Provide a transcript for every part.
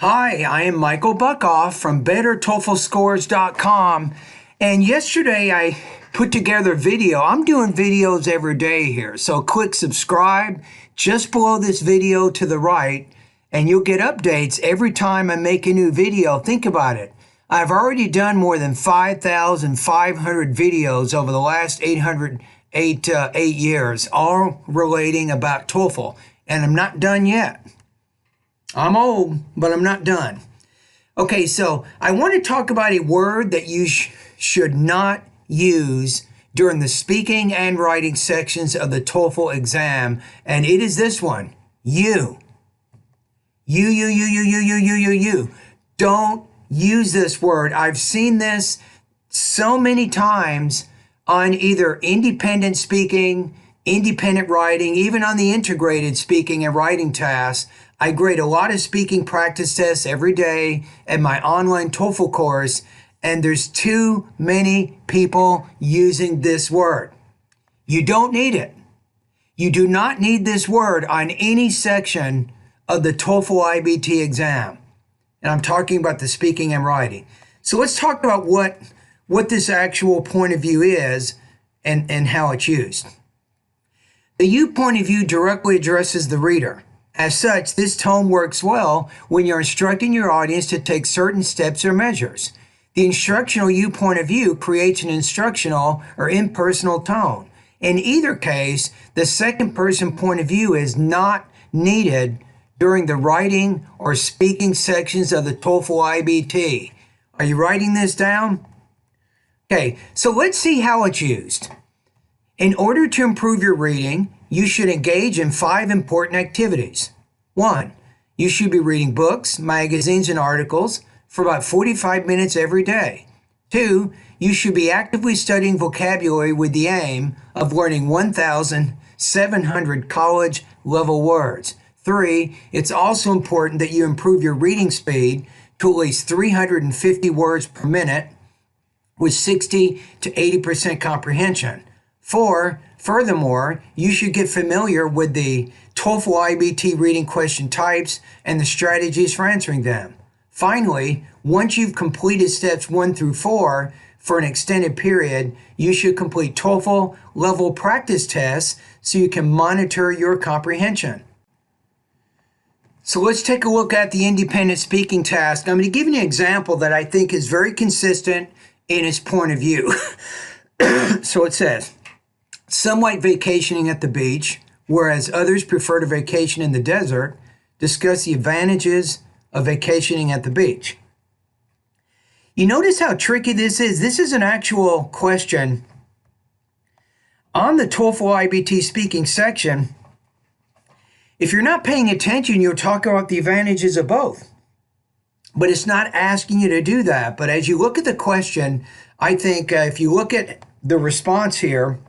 Hi, I am Michael Buckoff from BetterTOEFLScores.com, and yesterday I put together a video. I'm doing videos every day here, so click subscribe just below this video to the right, and you'll get updates every time I make a new video. Think about it. I've already done more than 5,500 videos over the last 8 years, all relating about TOEFL, and I'm not done yet. I'm old, but I'm not done. Okay, so I want to talk about a word that you should not use during the speaking and writing sections of the TOEFL exam, and it is this one, you. You. Don't use this word. I've seen this so many times on either independent speaking, independent writing, even on the integrated speaking and writing tasks. I grade a lot of speaking practice tests every day at my online TOEFL course, and there's too many people using this word. You don't need it. You do not need this word on any section of the TOEFL IBT exam. And I'm talking about the speaking and writing. So let's talk about what this actual point of view is and how it's used. The you point of view directly addresses the reader. As such, this tone works well when you're instructing your audience to take certain steps or measures. The instructional you point of view creates an instructional or impersonal tone. In either case, the second person point of view is not needed during the writing or speaking sections of the TOEFL IBT. Are you writing this down? Okay, so let's see how it's used. In order to improve your reading, you should engage in 5 important activities. 1. You should be reading books, magazines, and articles for about 45 minutes every day. 2. You should be actively studying vocabulary with the aim of learning 1,700 college-level words. 3. It's also important that you improve your reading speed to at least 350 words per minute with 60 to 80% comprehension. 4. Furthermore, you should get familiar with the TOEFL IBT reading question types and the strategies for answering them. Finally, once you've completed steps 1 through 4 for an extended period, you should complete TOEFL level practice tests so you can monitor your comprehension. So let's take a look at the independent speaking task. I'm going to give you an example that I think is very consistent in its point of view. So it says, some like vacationing at the beach, whereas others prefer to vacation in the desert. Discuss the advantages of vacationing at the beach. You notice how tricky this is? This is an actual question on the TOEFL IBT speaking section. If you're not paying attention, you'll talk about the advantages of both. But it's not asking you to do that. But as you look at the question, I think if you look at the response here,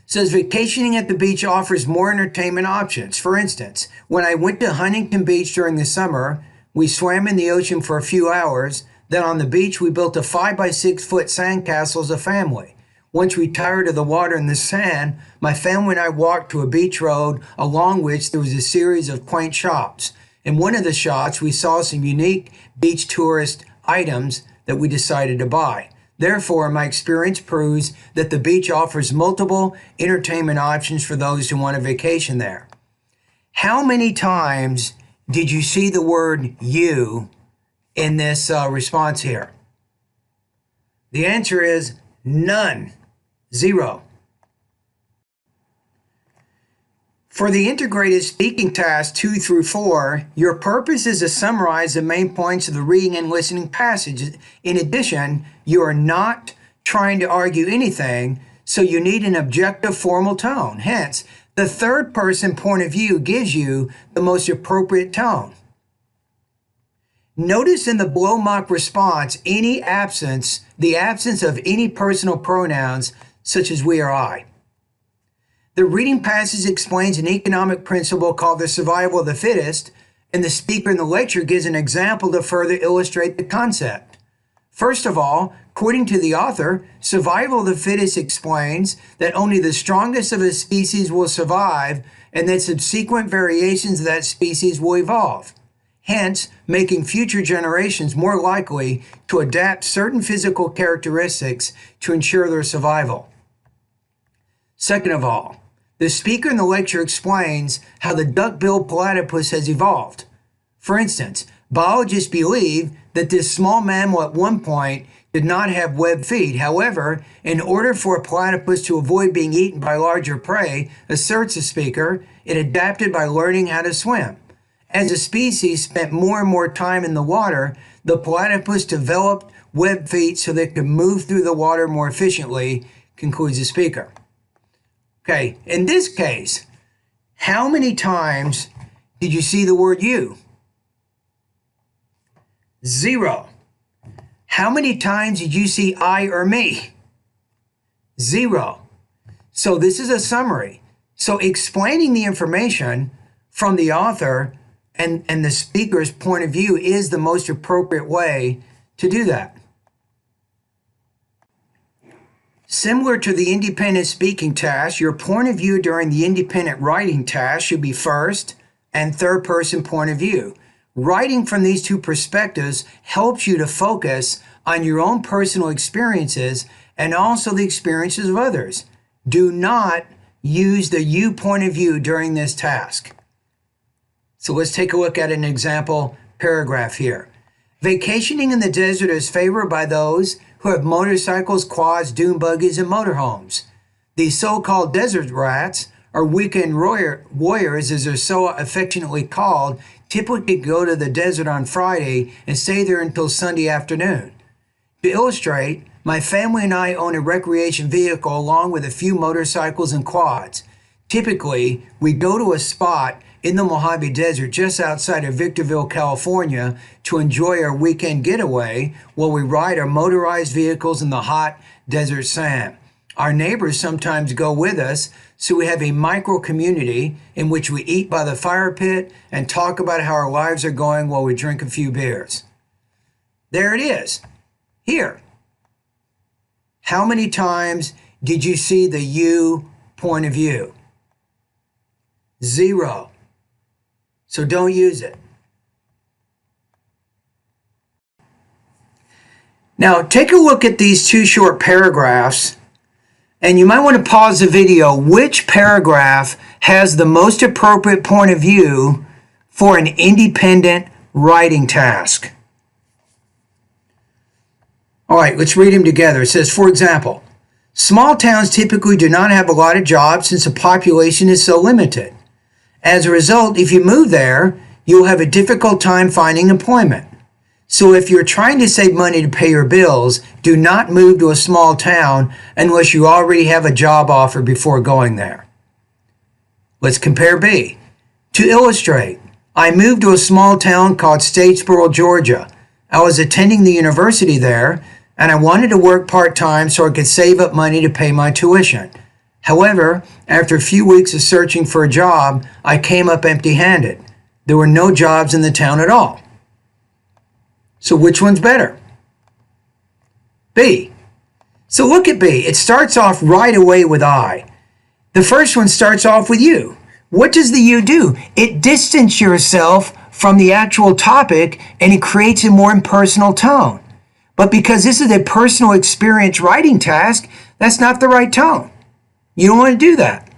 it says vacationing at the beach offers more entertainment options. For instance, when I went to Huntington Beach during the summer, we swam in the ocean for a few hours. Then on the beach, we built a 5-by-6 foot sandcastle as a family. Once we tired of the water and the sand, my family and I walked to a beach road along which there was a series of quaint shops. In one of the shops, we saw some unique beach tourist items that we decided to buy. Therefore, my experience proves that the beach offers multiple entertainment options for those who want a vacation there. How many times did you see the word you in this response here? The answer is none. 0. For the integrated speaking tasks 2 through 4, your purpose is to summarize the main points of the reading and listening passages. In addition, you are not trying to argue anything, so you need an objective formal tone. Hence, the third person point of view gives you the most appropriate tone. Notice in the below mock response the absence of any personal pronouns such as we or I. The reading passage explains an economic principle called the survival of the fittest, and the speaker in the lecture gives an example to further illustrate the concept. First of all, according to the author, survival of the fittest explains that only the strongest of a species will survive and that subsequent variations of that species will evolve. hence making future generations more likely to adapt certain physical characteristics to ensure their survival. Second of all, the speaker in the lecture explains how the duck-billed platypus has evolved. For instance, biologists believe that this small mammal at one point did not have webbed feet. However, in order for a platypus to avoid being eaten by larger prey, asserts the speaker, it adapted by learning how to swim. As the species spent more and more time in the water, the platypus developed webbed feet so they could move through the water more efficiently, concludes the speaker. Okay, in this case, how many times did you see the word you? 0. How many times did you see I or me? 0. So this is a summary. So explaining the information from the author and the speaker's point of view is the most appropriate way to do that. Similar to the independent speaking task, your point of view during the independent writing task should be first and third person point of view. Writing from these two perspectives helps you to focus on your own personal experiences and also the experiences of others. Do not use the you point of view during this task. So let's take a look at an example paragraph here. Vacationing in the desert is favored by those who have motorcycles, quads, dune buggies, and motorhomes. These so-called desert rats, or weekend warriors as they're so affectionately called, typically go to the desert on Friday and stay there until Sunday afternoon. To illustrate, my family and I own a recreation vehicle along with a few motorcycles and quads. Typically, we go to a spot in the Mojave Desert just outside of Victorville, California to enjoy our weekend getaway while we ride our motorized vehicles in the hot desert sand. Our neighbors sometimes go with us, so we have a micro community in which we eat by the fire pit and talk about how our lives are going while we drink a few beers. There it is. Here. How many times did you see the you point of view? 0. So don't use it. Now take a look at these two short paragraphs, and you might want to pause the video. Which paragraph has the most appropriate point of view for an independent writing task? All right, let's read them together. It says, for example, small towns typically do not have a lot of jobs since the population is so limited. As a result, if you move there, you'll have a difficult time finding employment. So if you're trying to save money to pay your bills, do not move to a small town unless you already have a job offer before going there. Let's compare B. To illustrate, I moved to a small town called Statesboro, Georgia. I was attending the university there, and I wanted to work part-time so I could save up money to pay my tuition. However, after a few weeks of searching for a job, I came up empty-handed. There were no jobs in the town at all. So which one's better? B. So look at B. It starts off right away with I. The first one starts off with you. What does the you do? It distances yourself from the actual topic and it creates a more impersonal tone. But because this is a personal experience writing task, that's not the right tone. You don't want to do that.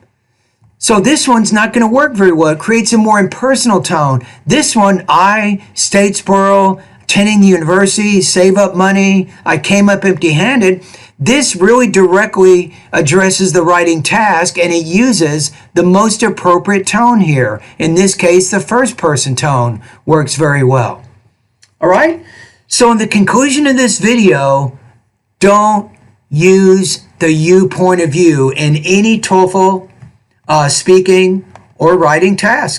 So this one's not going to work very well. It creates a more impersonal tone. This one, I, Statesboro, attending the university, save up money, I came up empty-handed. This really directly addresses the writing task and it uses the most appropriate tone here. In this case, the first person tone works very well. All right? So in the conclusion of this video, don't use the you point of view in any TOEFL speaking or writing task.